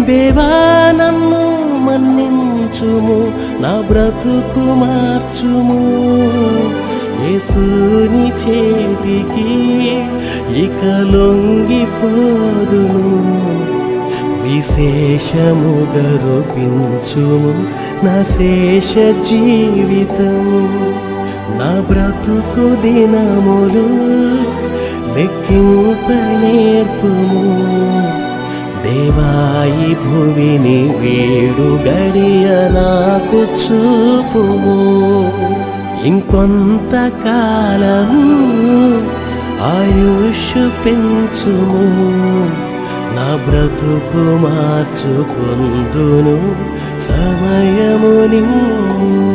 దేవా నన్ను మన్నించుము, నా బ్రతుకు మార్చుము. యేసుని చేతికి ఇక లొంగిపోదును. విశేషముగా రూపించుము నా శేష జీవితం. నా బ్రతుకు దినములు లెక్కింప నేర్పుము. దేవాయి భువిని వీడు గడియ నాకు చూపుము. ఇంకొంతకాలం ఆయుష్ పెంచుము. నా బ్రతుకు మార్చుకుందును సమయము నిమ్ము.